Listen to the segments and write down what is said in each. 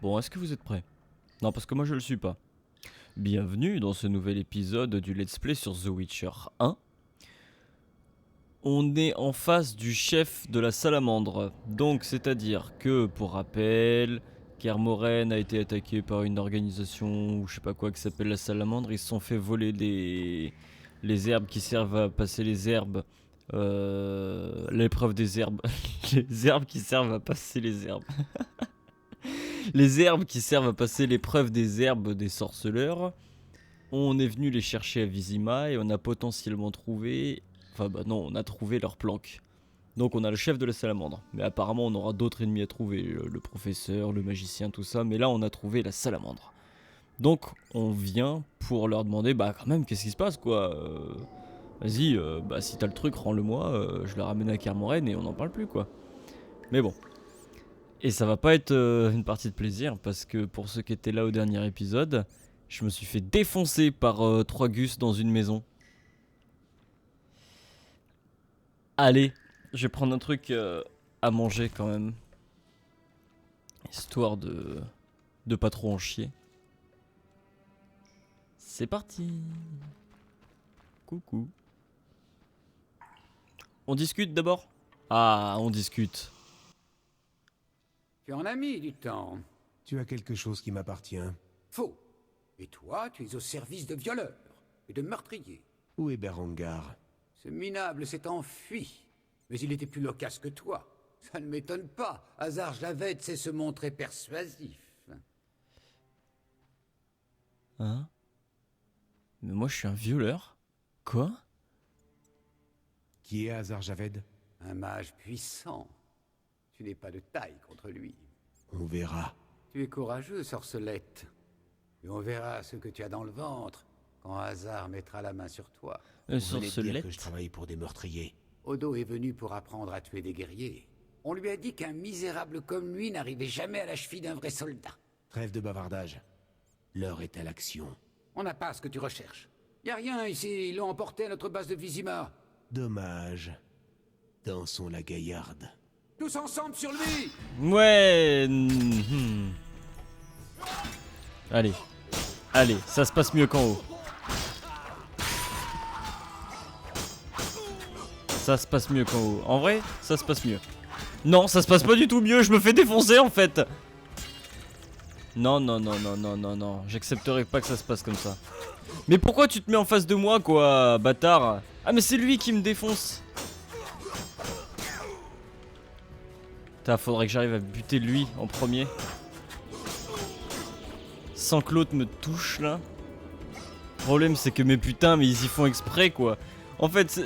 Bon, est-ce que vous êtes prêts? Non, parce que moi je le suis pas. Bienvenue dans ce nouvel épisode du Let's Play sur The Witcher 1. On est en face du chef de la salamandre. Donc, c'est-à-dire que, pour rappel, Kermoren a été attaqué par une organisation ou je sais pas quoi qui s'appelle la salamandre. Ils se sont fait voler les herbes qui servent à passer les herbes. L'épreuve des herbes. Les herbes qui servent à passer les herbes. Les herbes qui servent à passer l'épreuve des herbes des sorceleurs. On est venu les chercher à Vizima et on a potentiellement trouvé... Enfin bah non, on a trouvé leur planque. Donc on a le chef de la salamandre. Mais apparemment on aura d'autres ennemis à trouver. Le professeur, le magicien, tout ça. Mais là on a trouvé la salamandre. Donc on vient pour leur demander, bah quand même, qu'est-ce qui se passe quoi Vas-y, bah si t'as le truc, rends-le-moi. Je le ramène à Kermoren et on n'en parle plus quoi. Mais bon. Et ça va pas être une partie de plaisir. Parce que pour ceux qui étaient là au dernier épisode, je me suis fait défoncer par 3 gus dans une maison. Allez, je vais prendre un truc à manger quand même. Histoire de pas trop en chier. C'est parti. Coucou. On discute d'abord? Ah, on discute. Tu en as mis du temps. Tu as quelque chose qui m'appartient. Faux. Et toi, tu es au service de violeurs et de meurtriers. Où est Berengar? Ce minable s'est enfui. Mais il était plus loquace que toi. Ça ne m'étonne pas. Hazard Javed sait se montrer persuasif. Hein? Mais moi je suis un violeur? Quoi? Qui est Hazard Javed? Un mage puissant. Tu n'es pas de taille contre lui. On verra. Tu es courageux, sorcelette. Et on verra ce que tu as dans le ventre quand Hazard mettra la main sur toi. Vous venez de dire Sorcelette? que je travaille pour des meurtriers. Odo est venu pour apprendre à tuer des guerriers. On lui a dit qu'un misérable comme lui n'arrivait jamais à la cheville d'un vrai soldat. Trêve de bavardage. L'heure est à l'action. On n'a pas ce que tu recherches. Y a rien ici, ils l'ont emporté à notre base de Vizima. Dommage. Dansons la gaillarde. Tous ensemble sur lui! Ouais. Allez. Allez, ça se passe mieux qu'en haut. Ça se passe mieux qu'en haut. En vrai, ça se passe mieux. Non, ça se passe pas du tout mieux, je me fais défoncer en fait. Non, non, non, non, non, non, non. J'accepterai pas que ça se passe comme ça. Mais pourquoi tu te mets en face de moi, quoi, bâtard? Ah, mais c'est lui qui me défonce. Putain, faudrait que j'arrive à buter lui en premier. Sans que l'autre me touche, là. Le problème, c'est que mes putains, mais ils y font exprès, quoi. En fait,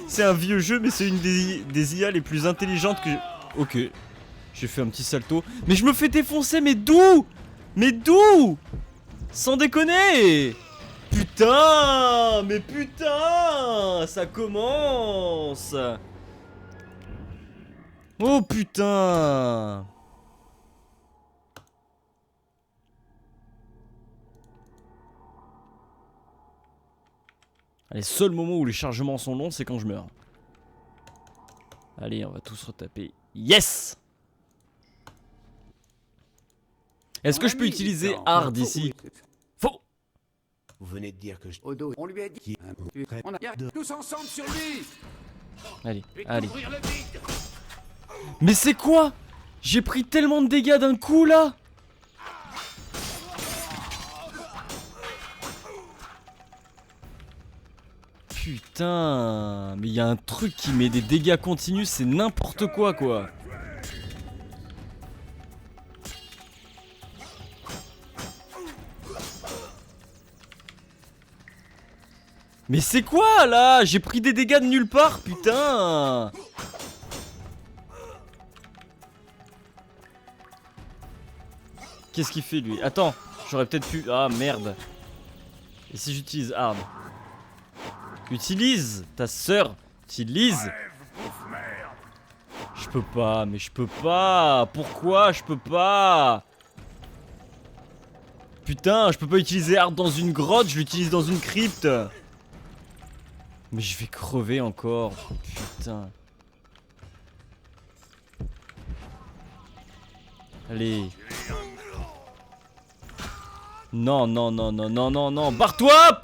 c'est un vieux jeu, mais c'est une des IA les plus intelligentes que j'ai... Ok. J'ai fait un petit salto. Mais je me fais défoncer, mais d'où? Mais d'où? Sans déconner! Putain! Mais putain! Ça commence! Oh putain! Les seuls moments où les chargements sont longs, c'est quand je meurs. Allez, on va tous retaper. Yes! Est-ce que je peux utiliser hard ici? Faux! Vous venez de dire que je... Odo, on lui a dit... Qui On a... Tous ensemble sur lui! Allez, Je vais allez. t'ouvrir le vide! Mais c'est quoi? J'ai pris tellement de dégâts d'un coup là! Putain, mais il y a un truc qui met des dégâts continus, c'est n'importe quoi quoi. Mais c'est quoi là? J'ai pris des dégâts de nulle part, putain! Qu'est-ce qu'il fait lui? Attends, j'aurais peut-être pu... Ah merde. Et si j'utilise hard? Utilise ta sœur. Utilise. Je peux pas, mais je peux pas. Pourquoi je peux pas? Putain, je peux pas utiliser hard dans une grotte, je l'utilise dans une crypte. Mais je vais crever encore. Putain. Allez. Non, non, non, non, non, non, non. Barre-toi,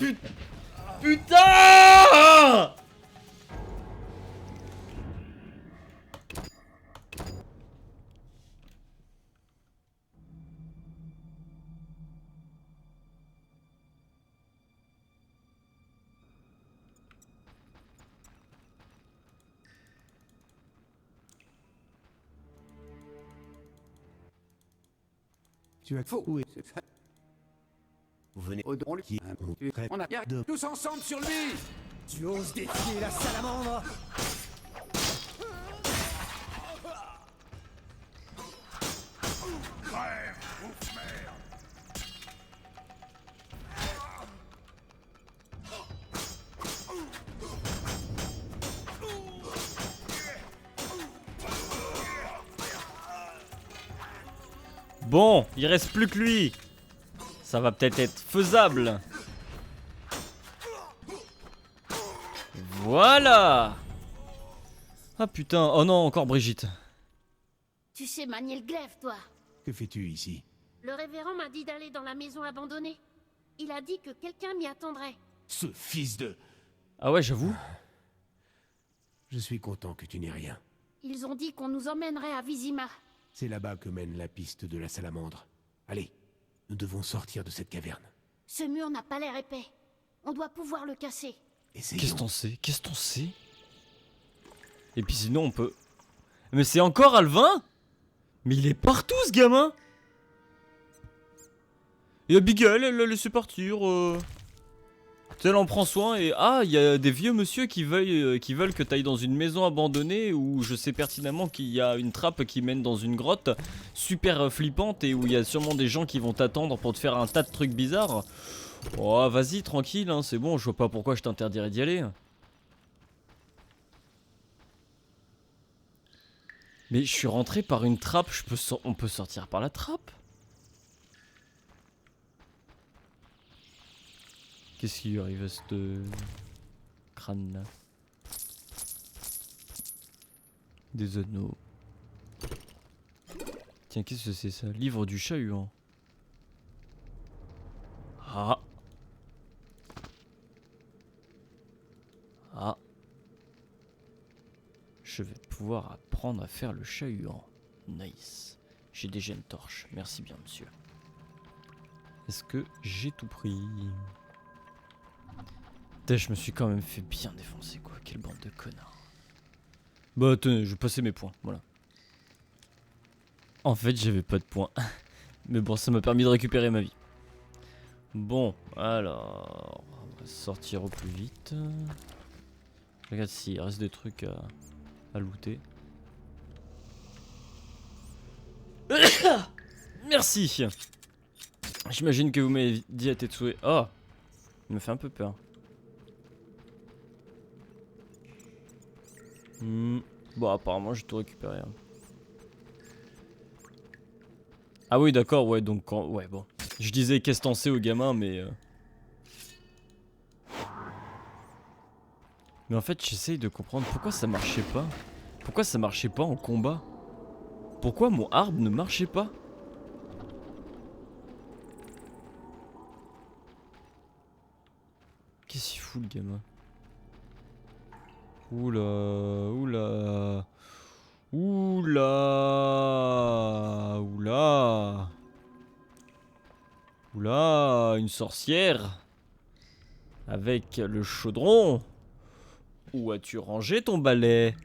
putain. Tu as Faux. où est... C'est ça. Vous venez On lui- qui On a bien de... tous ensemble sur lui. Tu oses défier la salamandre? Bon, il reste plus que lui. Ça va peut-être être faisable. Voilà. Ah putain, oh non, encore Brigitte. Tu sais manier le glaive, toi. Que fais-tu ici? Le révérend m'a dit d'aller dans la maison abandonnée. Il a dit que quelqu'un m'y attendrait. Ce fils de... Ah ouais, j'avoue. Je suis content que tu n'aies rien. Ils ont dit qu'on nous emmènerait à Vizima. C'est là-bas que mène la piste de la salamandre. Allez, nous devons sortir de cette caverne. Ce mur n'a pas l'air épais. On doit pouvoir le casser. Essayons. Qu'est-ce qu'on sait? Qu'est-ce qu'on sait? Et puis sinon on peut... Mais c'est encore Alvin? Mais il est partout ce gamin. Et Abigail, elle l'a laissé partir. Tu sais, elle en prend soin et... Ah, il y a des vieux monsieur qui veulent que tu ailles dans une maison abandonnée où je sais pertinemment qu'il y a une trappe qui mène dans une grotte super flippante et où il y a sûrement des gens qui vont t'attendre pour te faire un tas de trucs bizarres. Oh, vas-y, tranquille, hein, c'est bon, je vois pas pourquoi je t'interdirais d'y aller. Mais je suis rentré par une trappe, on peut sortir par la trappe? Qu'est-ce qui lui arrive à ce crâne là? Des anneaux. Tiens, qu'est-ce que c'est ça? Livre du chat-huant. Ah. Ah. Je vais pouvoir apprendre à faire le chat-huant. Nice. J'ai déjà une torche. Merci bien, monsieur. Est-ce que j'ai tout pris? Putain, je me suis quand même fait bien défoncer, quoi. Quelle bande de connards. Bah, tenez, je vais passer mes points. Voilà. En fait, j'avais pas de points. Mais bon, ça m'a permis de récupérer ma vie. Bon, alors... On va sortir au plus vite. Regarde s'il reste des trucs à looter. Merci. J'imagine que vous m'avez dit à Tetsué. Oh, il me fait un peu peur. Bon, apparemment j'ai tout récupéré. Hein. Ah oui, d'accord, ouais, donc quand... Ouais, bon. Je disais qu'est-ce t'en sais au gamin, mais... Mais en fait, j'essaye de comprendre pourquoi ça marchait pas. Pourquoi ça marchait pas en combat? Pourquoi mon arbre ne marchait pas? Qu'est-ce qu'il fout le gamin? Oula, oula. Oula. Oula. Oula, une sorcière. Avec le chaudron. Où as-tu rangé ton balai?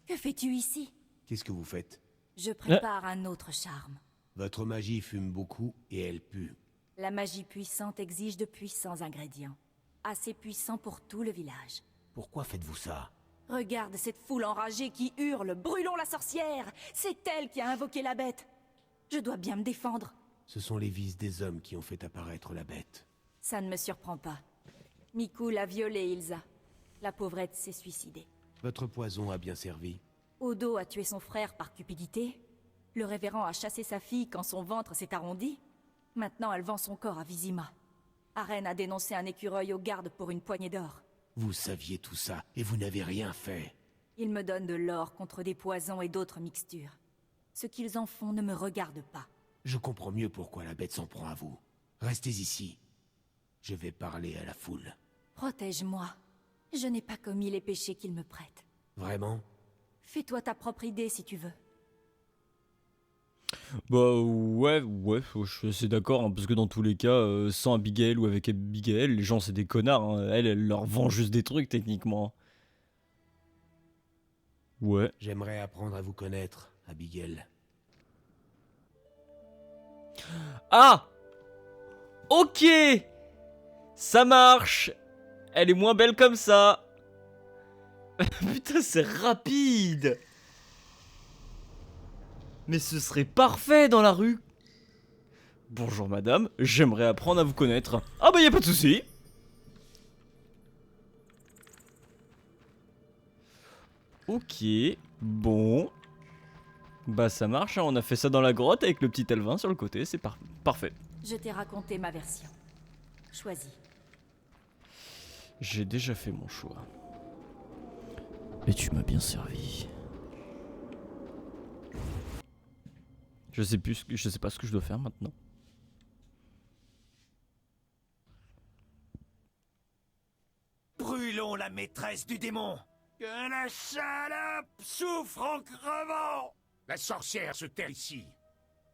Que fais-tu ici? Qu'est-ce que vous faites? Je prépare un autre charme. Votre magie fume beaucoup et elle pue. La magie puissante exige de puissants ingrédients. Assez puissants pour tout le village. Pourquoi faites-vous ça? Regarde cette foule enragée qui hurle. Brûlons la sorcière! C'est elle qui a invoqué la bête. Je dois bien me défendre. Ce sont les vices des hommes qui ont fait apparaître la bête. Ça ne me surprend pas. Miku l'a violée, Ilsa. La pauvrette s'est suicidée. Votre poison a bien servi. Odo a tué son frère par cupidité. Le révérend a chassé sa fille quand son ventre s'est arrondi. Maintenant, elle vend son corps à Vizima. Arène a dénoncé un écureuil aux gardes pour une poignée d'or. Vous saviez tout ça et vous n'avez rien fait. Ils me donnent de l'or contre des poisons et d'autres mixtures. Ce qu'ils en font ne me regarde pas. Je comprends mieux pourquoi la bête s'en prend à vous. Restez ici. Je vais parler à la foule. Protège-moi. Je n'ai pas commis les péchés qu'il me prête. Vraiment? Fais-toi ta propre idée si tu veux. Bah ouais, je suis assez d'accord, hein, parce que dans tous les cas, sans Abigail ou avec Abigail, les gens c'est des connards, hein. Elle leur vend juste des trucs techniquement. Ouais. J'aimerais apprendre à vous connaître, Abigail. Ah! Ok! Ça marche! Elle est moins belle comme ça! Putain, c'est rapide! Mais ce serait parfait dans la rue! Bonjour madame, j'aimerais apprendre à vous connaître. Ah bah y a pas de souci. Ok, bon. Bah ça marche, hein, on a fait ça dans la grotte avec le petit Elvin sur le côté, c'est parfait. Je t'ai raconté ma version. Choisis. J'ai déjà fait mon choix. Et tu m'as bien servi. Je sais pas ce que je dois faire maintenant. Brûlons la maîtresse du démon. Que la salope souffre en crevant. La sorcière se terre ici.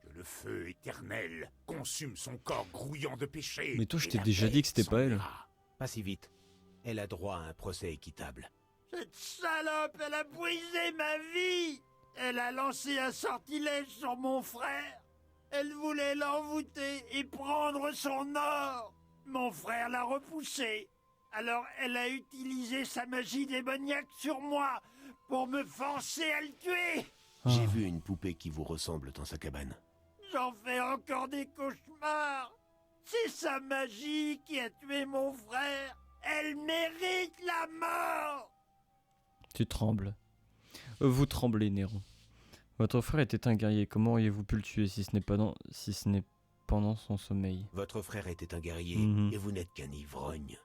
Que le feu éternel consume son corps grouillant de péché. Mais toi, je et t'ai la déjà dit que bête c'était pas elle. s'en ira. Pas si vite. Elle a droit à un procès équitable. Cette salope, elle a brisé ma vie. Elle a lancé un sortilège sur mon frère. Elle voulait l'envoûter et prendre son or. Mon frère l'a repoussé. Alors elle a utilisé sa magie démoniaque sur moi pour me forcer à le tuer. J'ai vu une poupée qui vous ressemble dans sa cabane. J'en fais encore des cauchemars. C'est sa magie qui a tué mon frère. Elle mérite la mort. Tu trembles. Vous tremblez, Néron. Votre frère était un guerrier. Comment auriez-vous pu le tuer si ce n'est pendant son sommeil? Votre frère était un guerrier Mhm. et vous n'êtes qu'un ivrogne.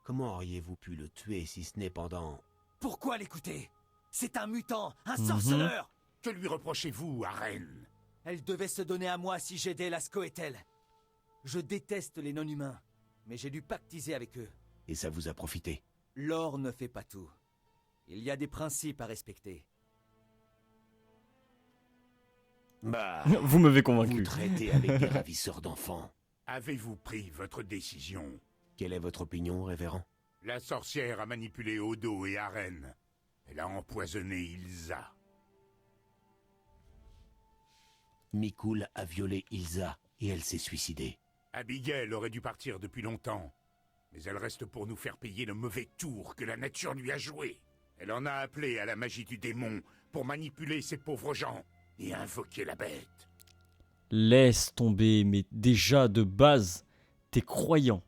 Comment auriez-vous pu le tuer si ce n'est pendant... Pourquoi l'écouter? C'est un mutant, un sorceleur. Que lui reprochez-vous, Arène? Elle devait se donner à moi si j'aidais la Scoételle. Je déteste les non-humains, mais j'ai dû pactiser avec eux. Et ça vous a profité? L'or ne fait pas tout. Il y a des principes à respecter. Bah, Vous m'avez vous convaincu. traitez avec des ravisseurs d'enfants. Avez-vous pris votre décision? Quelle est votre opinion, révérend? La sorcière a manipulé Odo et Arène. Elle a empoisonné Ilsa. Mikul a violé Ilsa et elle s'est suicidée. Abigail aurait dû partir depuis longtemps. Mais elle reste pour nous faire payer le mauvais tour que la nature lui a joué. Elle en a appelé à la magie du démon pour manipuler ces pauvres gens et invoquer la bête. Laisse tomber, mais déjà de base, t'es croyant.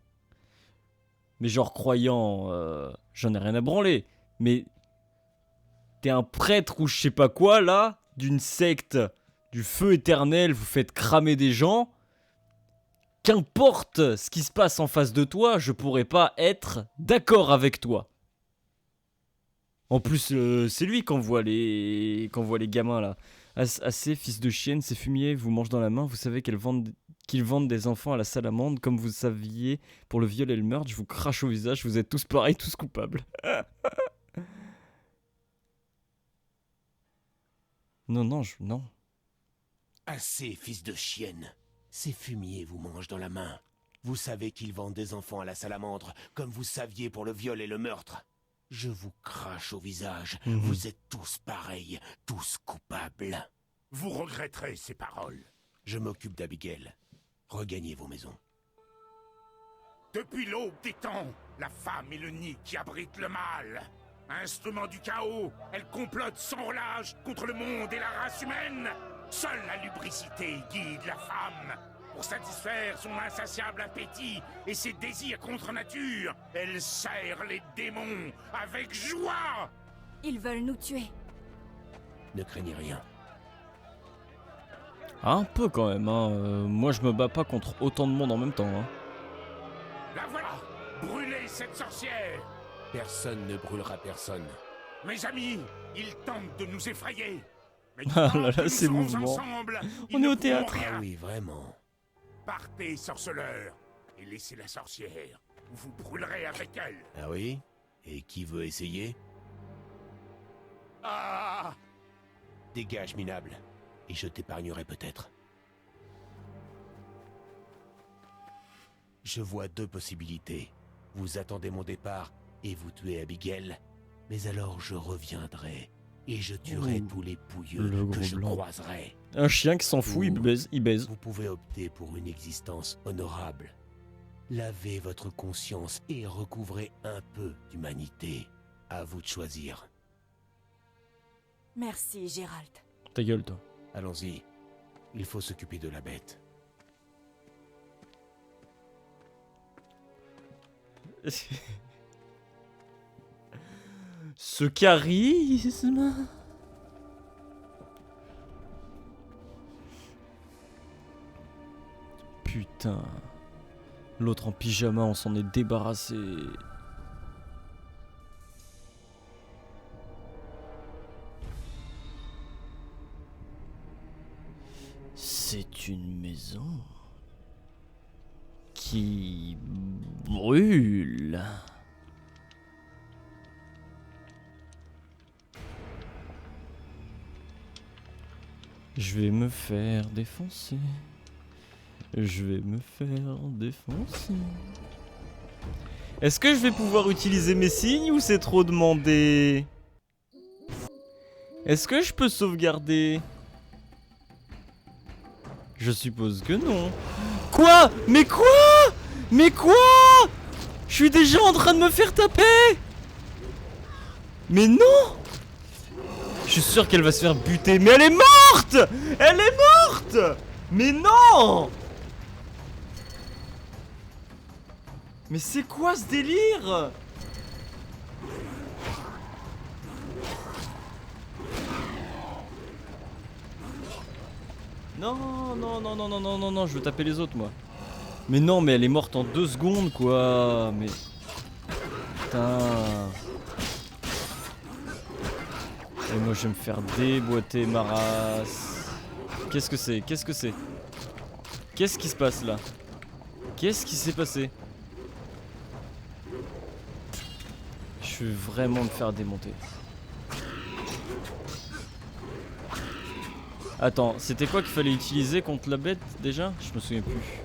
Mais genre croyant, j'en ai rien à branler. Mais t'es un prêtre ou je sais pas quoi là, d'une secte du feu éternel, vous faites cramer des gens. Qu'importe ce qui se passe en face de toi, je pourrais pas être d'accord avec toi. En plus, c'est lui qu'on voit les gamins là. Assez, fils de chienne, ces fumiers vous mangent dans la main. Vous savez qu'ils vendent des enfants à la salamandre, comme vous saviez pour le viol et le meurtre. Je vous crache au visage, vous êtes tous pareils, tous coupables. Non, non. Assez, fils de chienne. Ces fumiers vous mangent dans la main. Vous savez qu'ils vendent des enfants à la salamandre, comme vous saviez pour le viol et le meurtre. Je vous crache au visage. Vous êtes tous pareils, tous coupables. Vous regretterez ces paroles. Je m'occupe d'Abigail. Regagnez vos maisons. Depuis l'aube des temps, la femme est le nid qui abrite le mal. Instrument du chaos, elle complote sans relâche contre le monde et la race humaine. Seule la lubricité guide la femme. Pour satisfaire son insatiable appétit et ses désirs contre nature, elle sert les démons avec joie. Ils veulent nous tuer. Ne craignez rien. Un peu quand même, hein. Moi je me bats pas contre autant de monde en même temps. Hein. La voilà. Brûlez cette sorcière. Personne ne brûlera personne. Mes amis, ils tentent de nous effrayer. Ah là là, Nous ces serons mouvements. ensemble. Ils On ne est au pourront théâtre. rien. Ah oui, vraiment. Partez, sorceleur, et laissez la sorcière. Vous brûlerez avec elle. Ah oui? Et qui veut essayer? Ah! Dégage, minable. Et je t'épargnerai peut-être. Je vois deux possibilités. Vous attendez mon départ et vous tuez Abigail. Mais alors je reviendrai. Et je tuerai Ouh, tous les pouilleux le que gros je blanc. croiserai. Un chien qui s'en fout, il baise, il baise. Vous pouvez opter pour une existence honorable. Lavez votre conscience et recouvrez un peu d'humanité. À vous de choisir. Merci, Gérald. Ta gueule, toi. Allons-y. Il faut s'occuper de la bête. Ce charisme. Putain. L'autre en pyjama, on s'en est débarrassé. C'est une maison qui brûle. Je vais me faire défoncer. Je vais me faire défoncer. Est-ce que je vais pouvoir utiliser mes signes ou c'est trop demandé? Est-ce que je peux sauvegarder? Je suppose que non. Quoi? Mais quoi? Mais quoi? Je suis déjà en train de me faire taper. Mais non! Je suis sûr qu'elle va se faire buter. Mais elle est morte! Elle est morte! Mais non! Mais c'est quoi ce délire? Non, non, non, non, non, non, non, non, je veux taper les autres, moi. Mais non, mais elle est morte en 2 secondes, quoi. Mais... Putain... Et moi je vais me faire déboîter ma race. Qu'est-ce que c'est? Qu'est-ce que c'est? Qu'est-ce qui se passe là? Qu'est-ce qui s'est passé? Je vais vraiment me faire démonter. Attends, c'était quoi qu'il fallait utiliser contre la bête déjà? Je me souviens plus.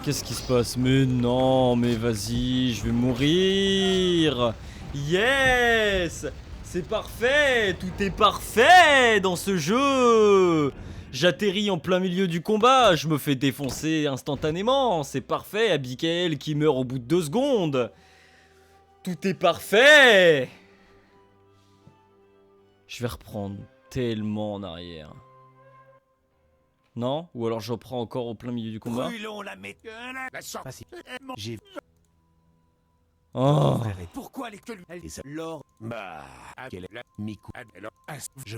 Qu'est-ce qui se passe? Mais non, mais vas-y, je vais mourir. Yes! C'est parfait! Tout est parfait dans ce jeu! J'atterris en plein milieu du combat, je me fais défoncer instantanément, c'est parfait, Abigail qui meurt au bout de 2 secondes! Tout est parfait! Je vais reprendre tellement en arrière. Non? Ou alors je reprends encore au plein milieu du combat? Brûlons la méthode. La sorcière. J'ai Oh! frère et Pourquoi les que lui et ça. L'or. Bah, quel est Miku. Je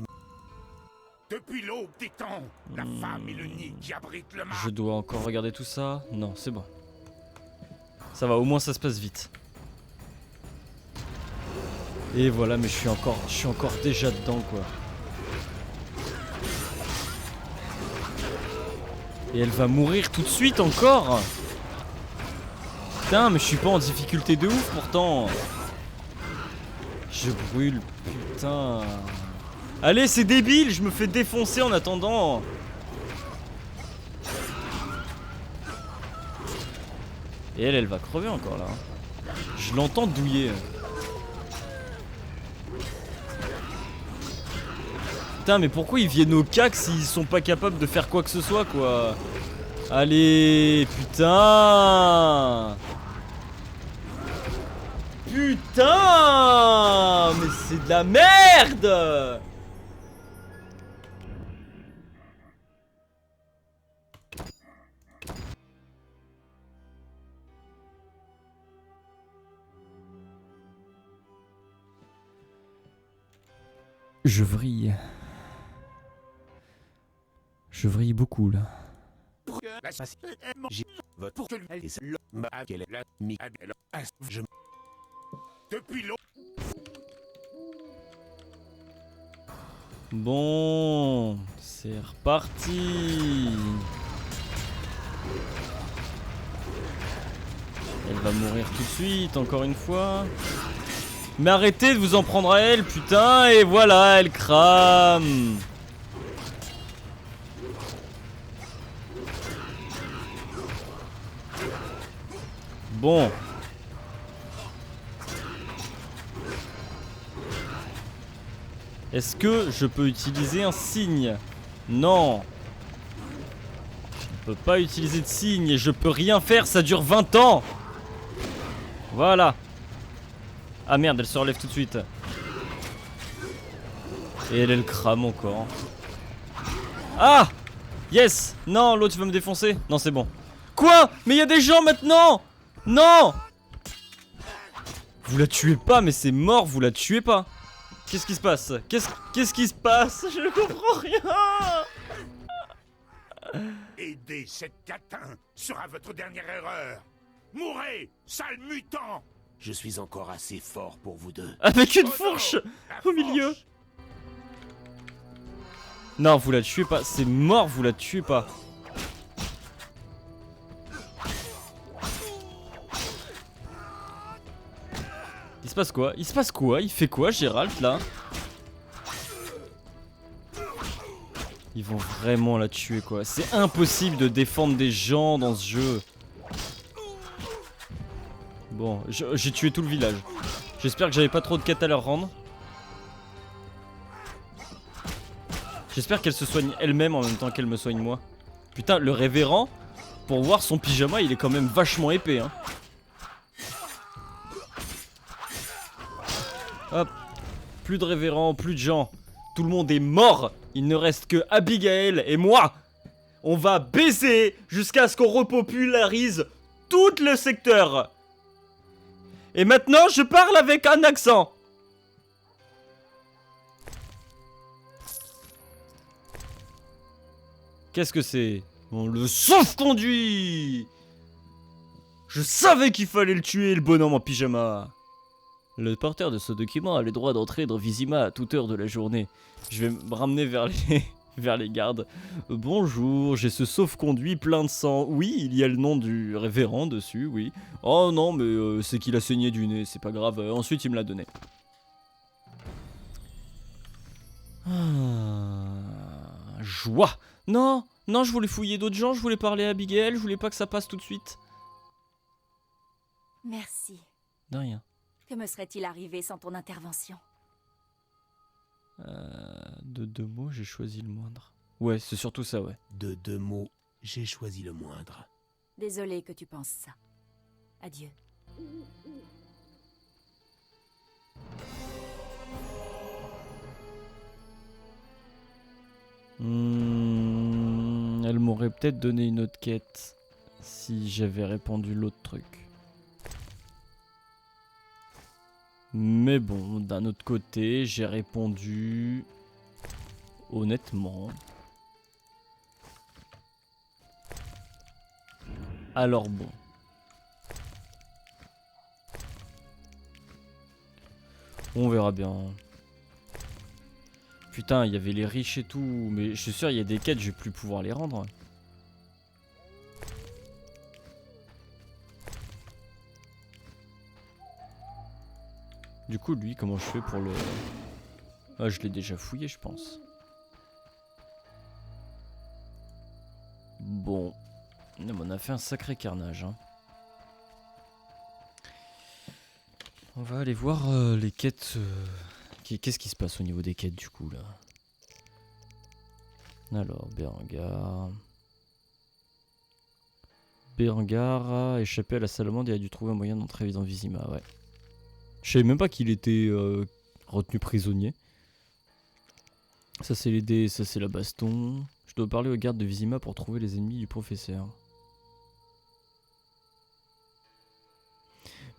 Depuis l'aube des temps, la femme est le nid qui abrite le mal. Je dois encore regarder tout ça? Non, c'est bon. Ça va, au moins ça se passe vite. Et voilà, mais je suis encore déjà dedans, quoi. Et elle va mourir tout de suite encore. Putain, mais je suis pas en difficulté de ouf pourtant. Je brûle, putain. Allez, c'est débile, je me fais défoncer en attendant. Et elle va crever encore là. Je l'entends douiller. Putain, mais pourquoi ils viennent au CAC s'ils sont pas capables de faire quoi que ce soit, quoi? Allez, putain! Putain! Mais c'est de la merde! Je vrille. Je vrille beaucoup là. La sorcière. J'ai votre Pour que lui. et ça. Bah, quel est La Miku. Je. Depuis l'aube. Bon, c'est reparti. Elle va mourir tout de suite, encore une fois. Mais arrêtez de vous en prendre à elle, putain. Et voilà, elle crame. Bon. Est-ce que je peux utiliser un signe? Non. Je ne peux pas utiliser de signe et je peux rien faire, ça dure 20 ans. Voilà. Ah merde, elle se relève tout de suite. Et elle crame encore. Ah! Yes! Non, l'autre va me défoncer. Non, c'est bon. Quoi? Mais il y a des gens maintenant! Non! Vous la tuez pas, mais c'est mort, vous la tuez pas. Qu'est-ce qui se passe? Qu'est-ce qui se passe? Je ne comprends rien. Aider cette catin sera votre dernière erreur. Mourez, sale mutant! Je suis encore assez fort pour vous deux. Avec une Odo, fourche la au milieu. fourche. Non, vous la tuez pas. C'est mort, vous la tuez pas. Il se passe quoi? Il se passe quoi? Il fait quoi, Gérald, là? Ils vont vraiment la tuer, quoi. C'est impossible de défendre des gens dans ce jeu. Bon, j'ai tué tout le village. J'espère que j'avais pas trop de quêtes à leur rendre. J'espère qu'elle se soigne elle-même en même temps qu'elle me soigne moi. Putain, le révérend, pour voir son pyjama, il est quand même vachement épais, hein. Hop. Plus de révérend, plus de gens. Tout le monde est mort. Il ne reste que Abigail et moi. On va baiser jusqu'à ce qu'on repopularise tout le secteur. Et maintenant, je parle avec un accent. Qu'est-ce que c'est? On le sauve-conduit. Je savais qu'il fallait le tuer, le bonhomme en pyjama. Le porteur de ce document a le droit d'entrer dans Vizima à toute heure de la journée. Je vais me ramener vers les, vers les gardes. Bonjour, j'ai ce sauf-conduit plein de sang. Oui, il y a le nom du révérend dessus, oui. Oh non, mais c'est qu'il a saigné du nez, c'est pas grave. Ensuite, il me l'a donné. Joie. Non, non, je voulais fouiller d'autres gens, je voulais parler à Abigail, je voulais pas que ça passe tout de suite. Merci. De rien. Que me serait-il arrivé sans ton intervention? De deux mots, j'ai choisi le moindre. Ouais, c'est surtout ça, ouais. De deux mots, j'ai choisi le moindre. Désolée que tu penses ça. Adieu. Elle m'aurait peut-être donné une autre quête si j'avais répondu l'autre truc. Mais bon, d'un autre côté, j'ai répondu honnêtement. Alors bon. On verra bien. Putain, il y avait les riches et tout, mais je suis sûr il y a des quêtes, je vais plus pouvoir les rendre. Du coup, lui, comment je fais pour le... Ah, je l'ai déjà fouillé, je pense. Bon. On a fait un sacré carnage, hein. On va aller voir les quêtes... Qu'est-ce qui se passe au niveau des quêtes, du coup, là? Alors, Berengar a échappé à la salamandre et a dû trouver un moyen d'entrer dans Vizima, ouais. Je savais même pas qu'il était retenu prisonnier. Ça c'est les dés, ça c'est la baston. Je dois parler aux gardes de Vizima pour trouver les ennemis du professeur.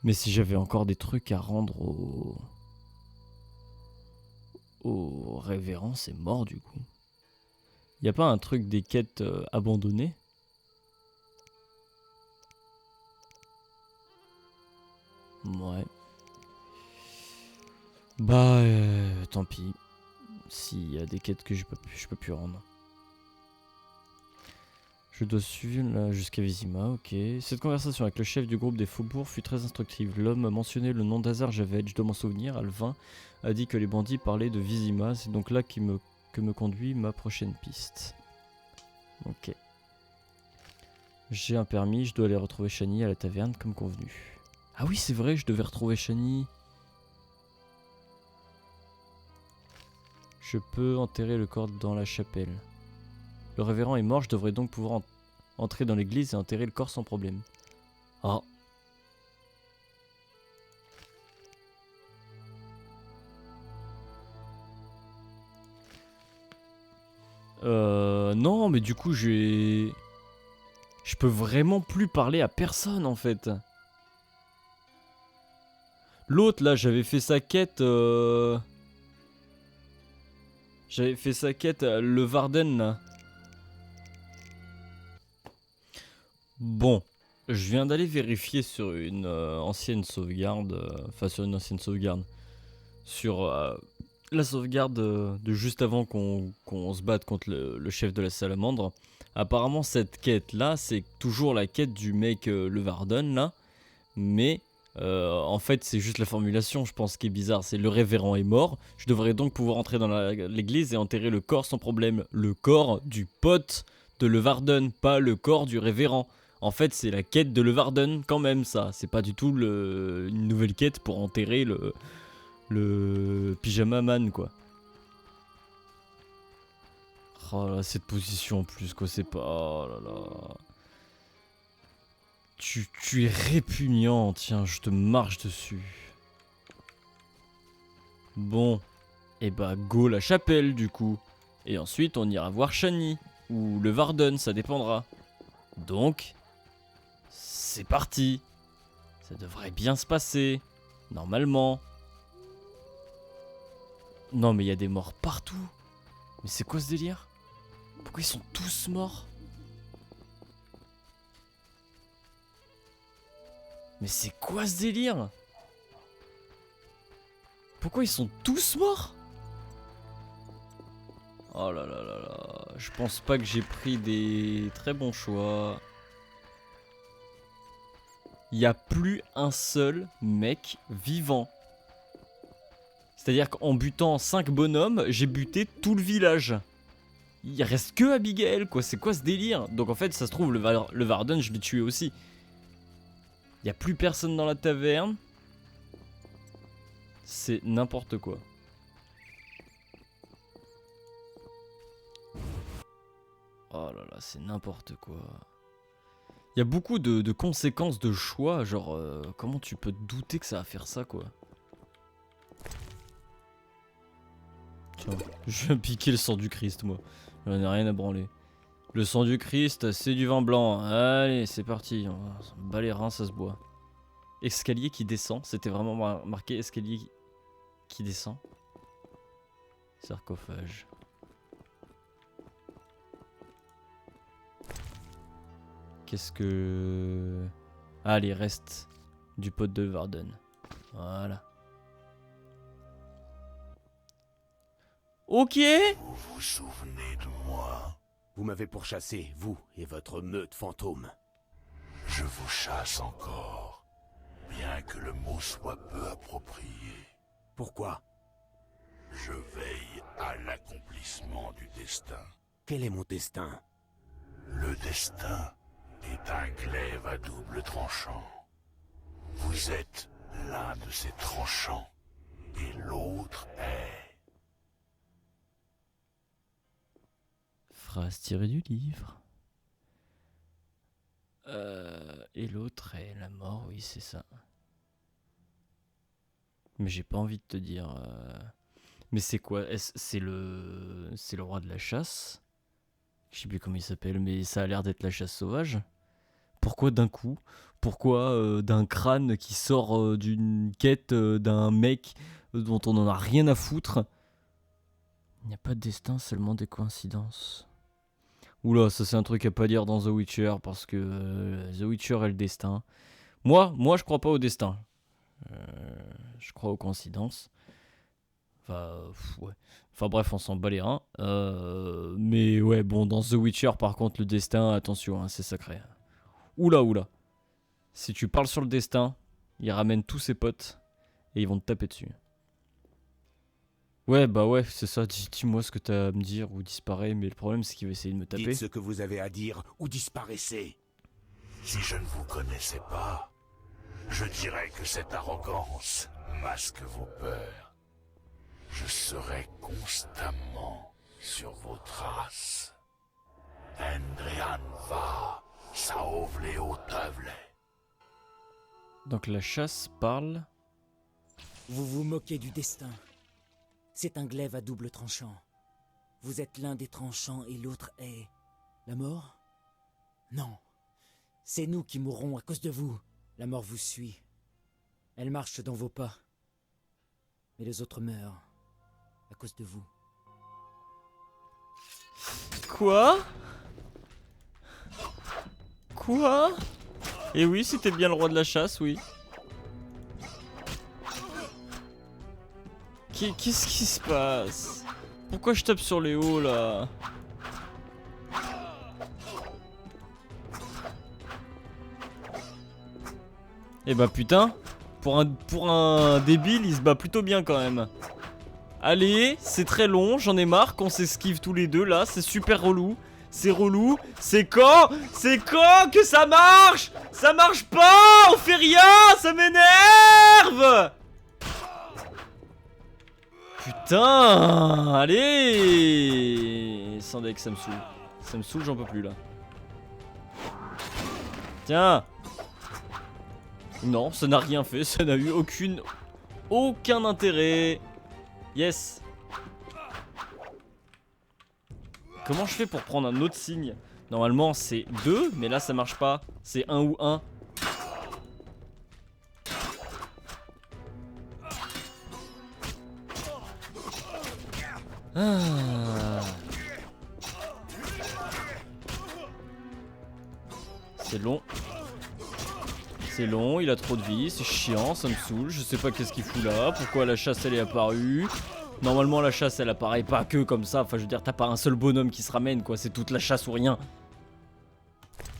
Mais si j'avais encore des trucs à rendre au révérend, c'est mort du coup. Y a pas un truc des quêtes abandonnées? Ouais. Bah, tant pis. s'il y a des quêtes que je peux plus rendre. Je dois suivre là jusqu'à Vizima, ok. Cette conversation avec le chef du groupe des faubourgs fut très instructive. L'homme a mentionné le nom d'Azar Javed, je dois m'en souvenir. Alvin a dit que les bandits parlaient de Vizima, c'est donc là que me conduit ma prochaine piste. Ok. J'ai un permis, je dois aller retrouver Shani à la taverne comme convenu. Ah oui, c'est vrai, je devais retrouver Shani. Je peux enterrer le corps dans la chapelle. Le révérend est mort, je devrais donc pouvoir entrer dans l'église et enterrer le corps sans problème. Ah. Non, mais du coup, je peux vraiment plus parler à personne, en fait. L'autre, là, j'avais fait sa quête... J'avais fait sa quête à Le Varden, là. Bon, je viens d'aller vérifier sur une ancienne sauvegarde, sur la sauvegarde de juste avant qu'on se batte contre le chef de la salamandre. Apparemment cette quête là, c'est toujours la quête du mec Le Varden là, mais en fait c'est juste la formulation je pense qui est bizarre, c'est le révérend est mort, je devrais donc pouvoir entrer dans l'église et enterrer le corps sans problème. Le corps du pote de Le Varden, pas le corps du révérend. En fait, c'est la quête de Le Varden quand même, ça. C'est pas du tout une nouvelle quête pour enterrer le pyjama man, quoi. Oh là, cette position en plus, quoi, c'est pas... Oh là là... Tu es répugnant, tiens, je te marche dessus. Bon, et bah go la chapelle, du coup. Et ensuite, on ira voir Shani, ou Le Varden, ça dépendra. Donc... c'est parti. Ça devrait bien se passer. Normalement. Non mais il y a des morts partout. Mais c'est quoi ce délire? Pourquoi ils sont tous morts? Mais c'est quoi ce délire? Pourquoi ils sont tous morts? Oh là là là là. Je pense pas que j'ai pris des très bons choix. Il n'y a plus un seul mec vivant. C'est-à-dire qu'en butant 5 bonhommes, j'ai buté tout le village. Il reste que Abigail, quoi. C'est quoi ce délire? Donc en fait, ça se trouve, le Varden, je l'ai tué aussi. Il n'y a plus personne dans la taverne. C'est n'importe quoi. Oh là là, c'est n'importe quoi. Il y a beaucoup de conséquences de choix, genre comment tu peux te douter que ça va faire ça quoi. Tiens, je vais piquer le sang du Christ moi, j'en ai rien à branler. Le sang du Christ, c'est du vin blanc, allez c'est parti, on bat les reins, ça se boit. Escalier qui descend, c'était vraiment marqué escalier qui descend. Sarcophage. Qu'est-ce que... Ah, les restes du pote de Varden. Voilà. Ok. Vous vous souvenez de moi? Vous m'avez pourchassé, vous et votre meute fantôme. Je vous chasse encore, bien que le mot soit peu approprié. Pourquoi? Je veille à l'accomplissement du destin. Quel est mon destin? Le destin est un glaive à double tranchant. Vous êtes l'un de ces tranchants, et l'autre est... Phrase tirée du livre. Et l'autre est la mort, oui c'est ça. Mais j'ai pas envie de te dire... Mais c'est quoi? C'est le roi de la chasse? Je sais plus comment il s'appelle, mais ça a l'air d'être la chasse sauvage. Pourquoi d'un coup? Pourquoi d'un crâne qui sort d'une quête d'un mec dont on en a rien à foutre? Il n'y a pas de destin, seulement des coïncidences. Oula, ça c'est un truc à pas dire dans The Witcher, parce que The Witcher est le destin. Moi je crois pas au destin. Je crois aux coïncidences. Ouais. Enfin bref, on s'en bat les reins. Mais ouais, bon, dans The Witcher, par contre, le destin, attention, hein, c'est sacré. Oula, oula. Si tu parles sur le destin, il ramène tous ses potes et ils vont te taper dessus. Ouais, bah ouais, c'est ça. Dis-moi ce que t'as à me dire ou disparaît, mais le problème, c'est qu'il va essayer de me taper. Dites ce que vous avez à dire ou disparaissez. Si je ne vous connaissais pas, je dirais que cette arrogance masque vos peurs. Je serai constamment sur vos traces. Endrian va, sauvle au tövle. Donc la chasse parle. Vous vous moquez du destin. C'est un glaive à double tranchant. Vous êtes l'un des tranchants et l'autre est... la mort? Non. C'est nous qui mourrons à cause de vous. La mort vous suit. Elle marche dans vos pas. Mais les autres meurent à cause de vous. Quoi? Quoi? Et oui, c'était bien le roi de la chasse, oui. Qu'est-ce qui se passe? Pourquoi je tape sur les hauts là? Eh bah putain, pour un débile, il se bat plutôt bien quand même. Allez, c'est très long, j'en ai marre qu'on s'esquive tous les deux là, c'est super relou. C'est relou, c'est quand que ça marche? Ça marche pas, on fait rien, ça m'énerve. Putain, allez. Sans deck, ça me saoule, j'en peux plus là. Tiens. Non, ça n'a rien fait, ça n'a eu aucun intérêt. Yes. Comment je fais pour prendre un autre signe? Normalement c'est 2, mais là ça marche pas. C'est 1 ou 1. Ah. C'est long. C'est long, il a trop de vie, c'est chiant, ça me saoule, je sais pas qu'est-ce qu'il fout là, pourquoi la chasse elle est apparue. Normalement la chasse elle apparaît pas que comme ça, enfin je veux dire t'as pas un seul bonhomme qui se ramène quoi, c'est toute la chasse ou rien.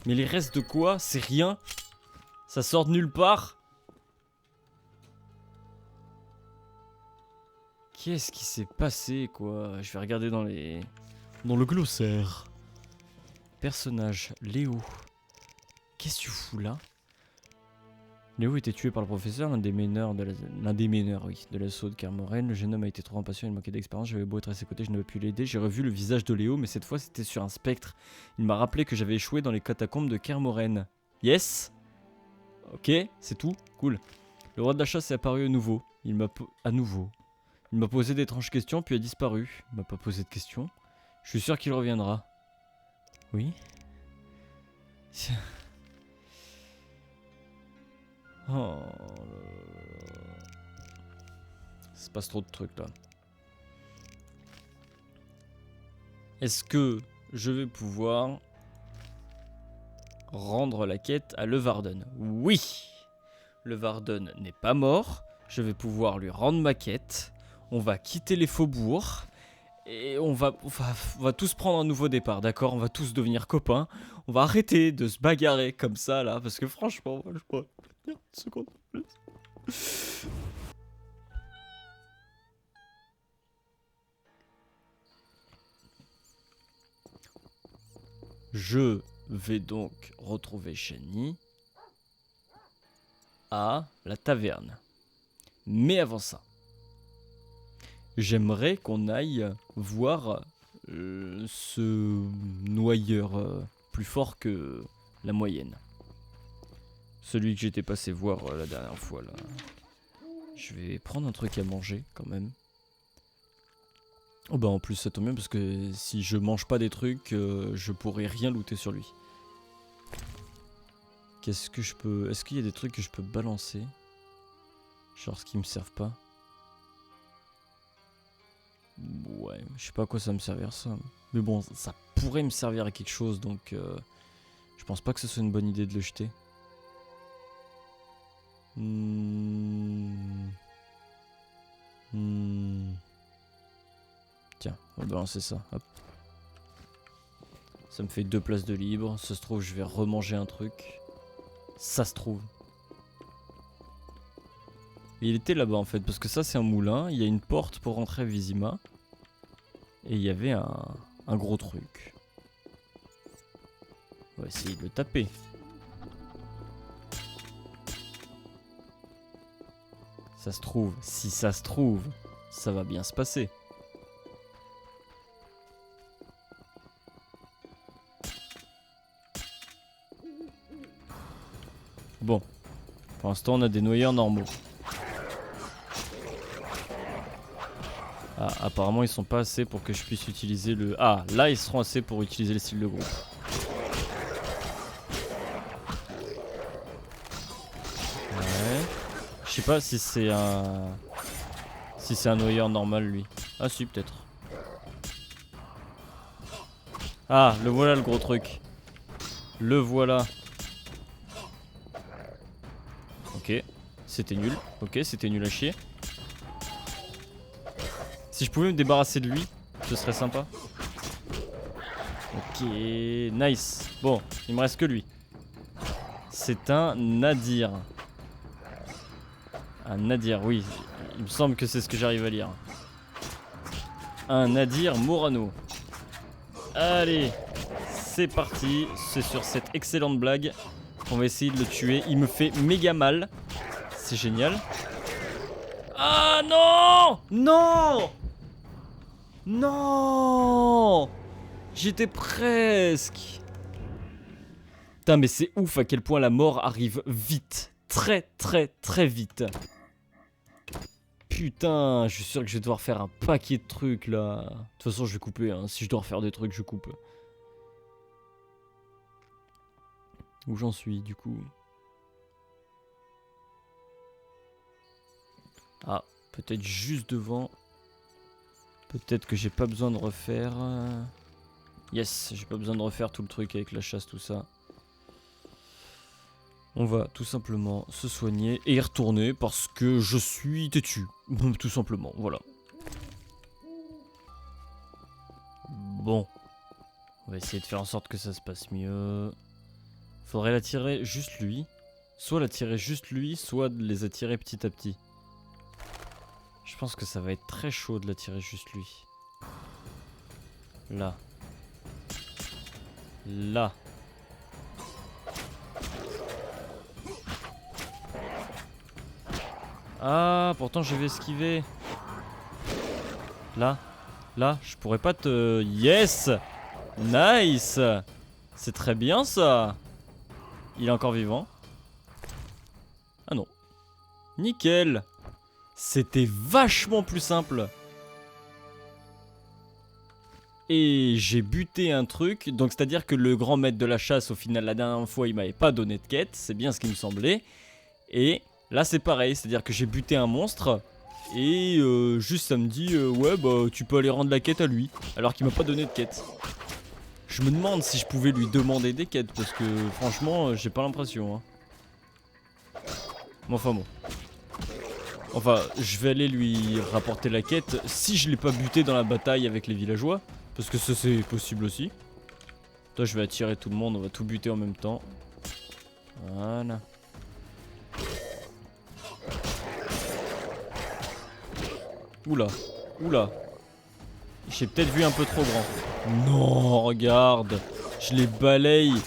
Mais les restes de quoi? C'est rien. Ça sort de nulle part. Qu'est-ce qui s'est passé quoi? Je vais regarder dans le glossaire. Personnage, Léo. Qu'est-ce que tu fous là? Léo était tué par le professeur, l'un des meneurs de l'assaut de Kermoren. Le jeune homme a été trop impatient, il manquait d'expérience. J'avais beau être à ses côtés, je n'avais pu l'aider. J'ai revu le visage de Léo, mais cette fois c'était sur un spectre. Il m'a rappelé que j'avais échoué dans les catacombes de Kermoren. Yes. Ok, c'est tout. Cool. Le roi de la chasse est apparu à nouveau. Il m'a posé d'étranges questions, puis a disparu. Il m'a pas posé de questions. Je suis sûr qu'il reviendra. Oui. Oh, il se passe trop de trucs là. Est-ce que je vais pouvoir rendre la quête à Levarden? Oui. Levarden n'est pas mort. Je vais pouvoir lui rendre ma quête. On va quitter les faubourgs. Et on va tous prendre un nouveau départ, d'accord? On va tous devenir copains. On va arrêter de se bagarrer comme ça là. Parce que franchement, moi, je pourrais tenir une seconde de plus. Je vais donc retrouver Shani à la taverne. Mais avant ça, j'aimerais qu'on aille voir ce noyeur plus fort que la moyenne. Celui que j'étais passé voir la dernière fois là. Je vais prendre un truc à manger quand même. Oh bah en plus ça tombe bien parce que si je mange pas des trucs, je pourrais rien looter sur lui. Qu'est-ce que je peux... Est-ce qu'il y a des trucs que je peux balancer? Genre ce qui me servent pas? Ouais, je sais pas à quoi ça va me servir ça. Mais bon, ça pourrait me servir à quelque chose donc je pense pas que ce soit une bonne idée de le jeter. On va balancer ça. Hop. Ça me fait 2 places de libre. Ça se trouve, je vais remanger un truc. Ça se trouve. Et il était là-bas en fait, parce que ça c'est un moulin. Il y a une porte pour rentrer à Vizima. Et il y avait un gros truc. On va essayer de le taper. Ça se trouve, si ça se trouve, ça va bien se passer. Bon, pour l'instant on a des noyeurs normaux. Ah, apparemment ils sont pas assez pour que je puisse utiliser le... Ah, là ils seront assez pour utiliser le style de groupe. Ouais. Je sais pas si c'est un... Si c'est un noyeur normal lui. Ah si, peut-être. Ah, le voilà le gros truc. Le voilà. Ok, c'était nul. Ok, c'était nul à chier. Si je pouvais me débarrasser de lui, ce serait sympa. Ok, nice. Bon, il me reste que lui. C'est un Nadir. Un Nadir, oui. Il me semble que c'est ce que j'arrive à lire. Un Nadir Morano. Allez, c'est parti. C'est sur cette excellente blague qu'on va essayer de le tuer. Il me fait méga mal. C'est génial. Ah non! Non! Non! J'étais presque. Putain, mais c'est ouf à quel point la mort arrive vite. Très très très vite. Putain, je suis sûr que je vais devoir faire un paquet de trucs là. De toute façon, je vais couper. Hein. Si je dois refaire des trucs, je coupe. Où j'en suis du coup? Ah, peut-être juste devant. Peut-être que j'ai pas besoin de refaire. Yes, j'ai pas besoin de refaire tout le truc avec la chasse, tout ça. On va tout simplement se soigner et y retourner parce que je suis têtu. Tout simplement, voilà. Bon. On va essayer de faire en sorte que ça se passe mieux. Faudrait l'attirer juste lui. Soit l'attirer juste lui, soit de les attirer petit à petit. Je pense que ça va être très chaud de l'attirer juste lui. Là. Là. Ah, pourtant je vais esquiver. Là. Là, je pourrais pas te... Yes! Nice! C'est très bien ça! Il est encore vivant. Ah non. Nickel! C'était vachement plus simple. Et j'ai buté un truc. Donc c'est-à-dire que le grand maître de la chasse, au final, la dernière fois, il m'avait pas donné de quête. C'est bien ce qui me semblait. Et là, c'est pareil. C'est-à-dire que j'ai buté un monstre. Et juste ça me dit, ouais, bah tu peux aller rendre la quête à lui. Alors qu'il m'a pas donné de quête. Je me demande si je pouvais lui demander des quêtes. Parce que franchement, j'ai pas l'impression. Hein. Enfin bon. Enfin, je vais aller lui rapporter la quête si je l'ai pas buté dans la bataille avec les villageois. Parce que ça c'est possible aussi. Toi je vais attirer tout le monde, on va tout buter en même temps. Voilà. Oula, oula. J'ai peut-être vu un peu trop grand. Non, regarde. Je les balaye.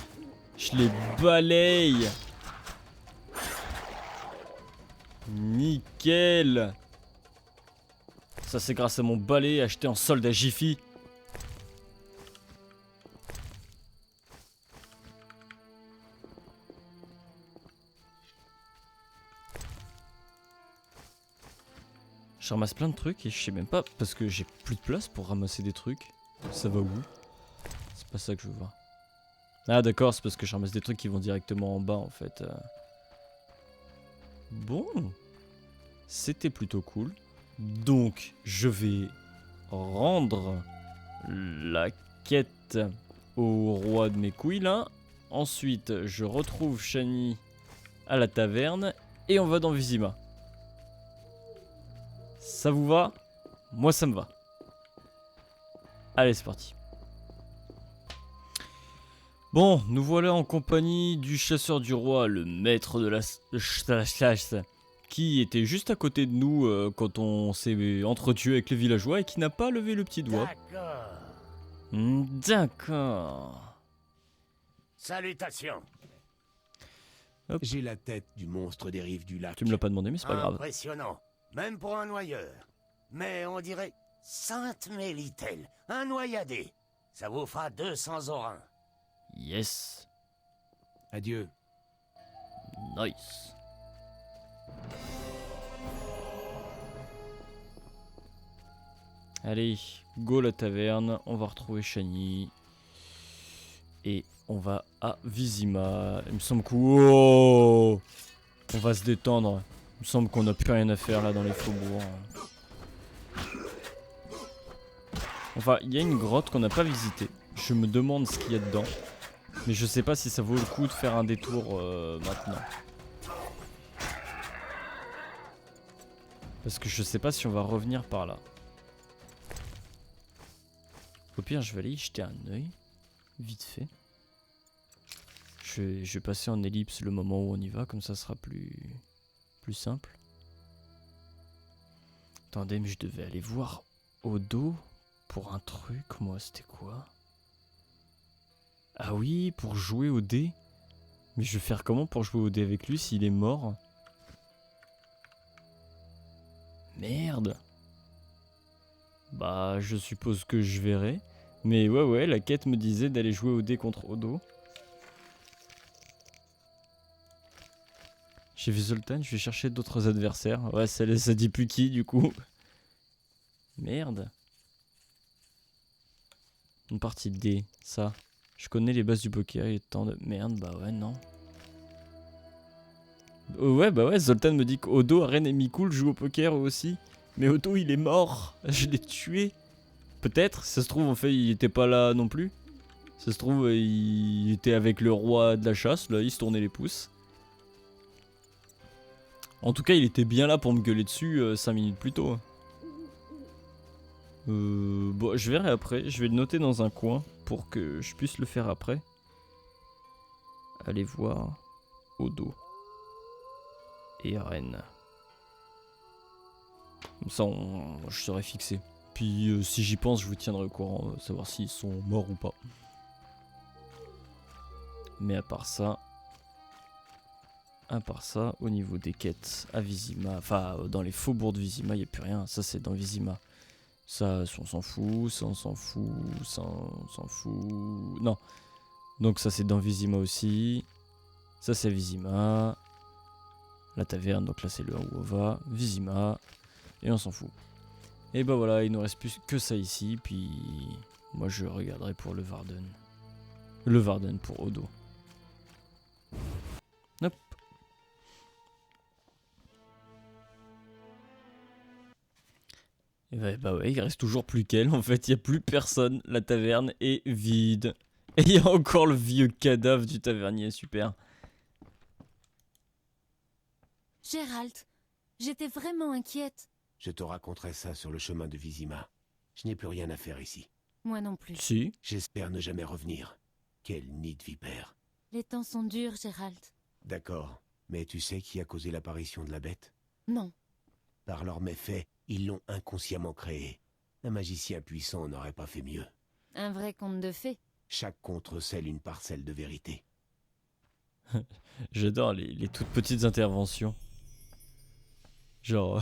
Je les balaye. Nickel. Ça c'est grâce à mon balai acheté en solde à Jiffy. Je ramasse plein de trucs et je sais même pas parce que j'ai plus de place pour ramasser des trucs. Ça va où? C'est pas ça que je veux voir. Ah d'accord, c'est parce que je ramasse des trucs qui vont directement en bas en fait. Bon, c'était plutôt cool. Donc, je vais rendre la quête au roi de mes couilles là. Ensuite, je retrouve Shani à la taverne et on va dans Vizima. Ça vous va? Moi, ça me va. Allez, c'est parti. Bon, nous voilà en compagnie du chasseur du roi, le maître de la chasse, qui était juste à côté de nous quand on s'est entretenu avec les villageois et qui n'a pas levé le petit doigt. D'accord. D'accord. Salutations. Hop. J'ai la tête du monstre des rives du lac. Tu me l'as pas demandé, mais c'est pas grave. Impressionnant, même pour un noyeur. Mais on dirait Sainte Mélitelle, un noyadé. Ça vous fera 200 orins. Yes. Adieu. Nice. Allez, go la taverne, on va retrouver Shani. Et on va à Vizima. Il me semble que... Wow, on va se détendre. Il me semble qu'on n'a plus rien à faire là dans les faubourgs. Enfin, il y a une grotte qu'on n'a pas visitée. Je me demande ce qu'il y a dedans. Mais je sais pas si ça vaut le coup de faire un détour maintenant. Parce que je sais pas si on va revenir par là. Au pire, je vais aller y jeter un œil. Vite fait. Je vais passer en ellipse le moment où on y va. Comme ça sera plus simple. Attendez, mais je devais aller voir au dos pour un truc. Moi, c'était quoi? Ah oui, pour jouer au dé. Mais je vais faire comment pour jouer au dé avec lui s'il est mort? Merde. Bah, je suppose que je verrai. Mais ouais, la quête me disait d'aller jouer au dé contre Odo. J'ai vu Zoltan, je vais chercher d'autres adversaires. Ouais, ça dit plus qui du coup. Merde. Une partie de dé, ça. Je connais les bases du poker, il est temps de... Merde, bah ouais, non. Ouais, bah ouais, Zoltan me dit qu'Odo, Aren et Mikul jouent au poker eux aussi. Mais Odo, il est mort. Je l'ai tué. Peut-être, ça se trouve, en fait, il était pas là non plus. Ça se trouve, il était avec le roi de la chasse, là, il se tournait les pouces. En tout cas, il était bien là pour me gueuler dessus 5 minutes plus tôt. Bon, je verrai après, je vais le noter dans un coin pour que je puisse le faire après. Allez voir Odo et Aren. Comme ça, je serai fixé. Puis si j'y pense, je vous tiendrai au courant, savoir s'ils sont morts ou pas. Mais à part ça, au niveau des quêtes à Vizima, enfin dans les faubourgs de Vizima, il n'y a plus rien. Ça, c'est dans Vizima. Ça, on s'en fout, ça, on s'en fout, ça, on s'en fout. Non. Donc ça, c'est dans Vizima aussi. Ça, c'est Vizima. La taverne, donc là, c'est le où on va. Vizima. Et on s'en fout. Et bah voilà, il nous reste plus que ça ici. Puis moi, je regarderai pour le Varden. Le Varden pour Odo. Hop. Et bah ouais, il reste toujours plus qu'elle. En fait, il n'y a plus personne. La taverne est vide. Et il y a encore le vieux cadavre du tavernier, super. Gérald, j'étais vraiment inquiète. Je te raconterai ça sur le chemin de Vizima. Je n'ai plus rien à faire ici. Moi non plus. Si. J'espère ne jamais revenir. Quel nid de vipère. Les temps sont durs, Gérald. D'accord, mais tu sais qui a causé l'apparition de la bête? Non. Par leurs méfaits, ils l'ont inconsciemment créée. Un magicien puissant n'aurait pas fait mieux. Un vrai conte de fées. Chaque conte recèle une parcelle de vérité. J'adore les toutes petites interventions. Genre...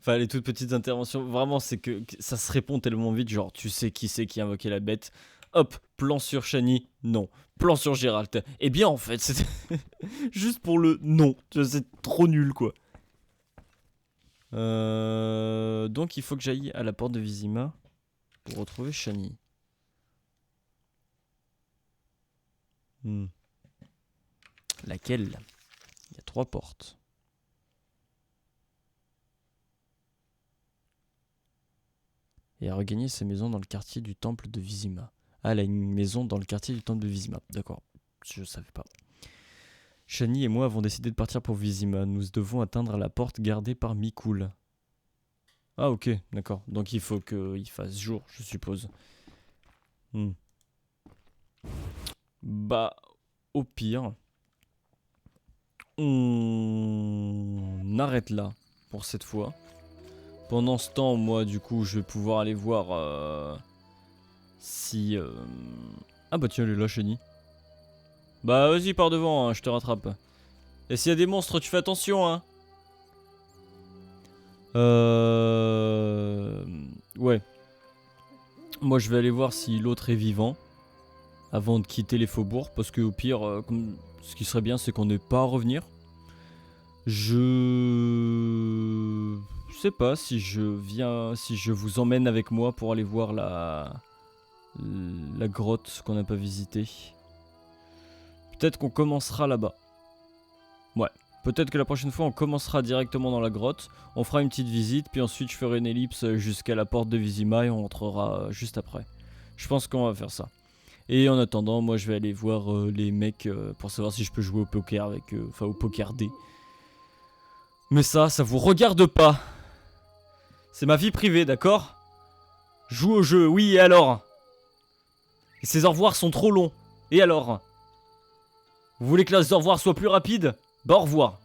Enfin, les toutes petites interventions, vraiment, c'est que ça se répond tellement vite. Genre, tu sais qui c'est qui a invoqué la bête. Hop, plan sur Shani, non. Plan sur Gérald. Eh bien, en fait, c'était juste pour le non. C'est trop nul, quoi. Donc, il faut que j'aille à la porte de Vizima pour retrouver Shani. Laquelle? Il y a 3 portes. Et à regagner sa maison dans le quartier du temple de Vizima. Ah, elle a une maison dans le quartier du temple de Vizima. D'accord, je savais pas. Shani et moi avons décidé de partir pour Vizima. Nous devons atteindre la porte gardée par Mikul. Ah ok, d'accord. Donc il faut qu'il fasse jour, je suppose. Bah, au pire, on arrête là pour cette fois. Pendant ce temps, moi, du coup, je vais pouvoir aller voir si... Ah bah tiens, elle est là, Chenille. Bah vas-y, pars devant, hein, je te rattrape. Et s'il y a des monstres, tu fais attention, hein. Ouais. Moi, je vais aller voir si l'autre est vivant avant de quitter les faubourgs, parce que au pire, ce qui serait bien, c'est qu'on n'ait pas à revenir. Je sais pas si je vous emmène avec moi pour aller voir la grotte qu'on n'a pas visitée. Peut-être qu'on commencera là-bas. Ouais. Peut-être que la prochaine fois on commencera directement dans la grotte, on fera une petite visite, puis ensuite je ferai une ellipse jusqu'à la porte de Vizima et on rentrera juste après. Je pense qu'on va faire ça. Et en attendant, moi je vais aller voir les mecs pour savoir si je peux jouer au poker avec eux, enfin au poker D. Mais ça vous regarde pas. C'est ma vie privée, d'accord? Joue au jeu, oui, et alors? Et ces au revoir sont trop longs, et alors? Vous voulez que les au revoir soient plus rapides? Bah au revoir.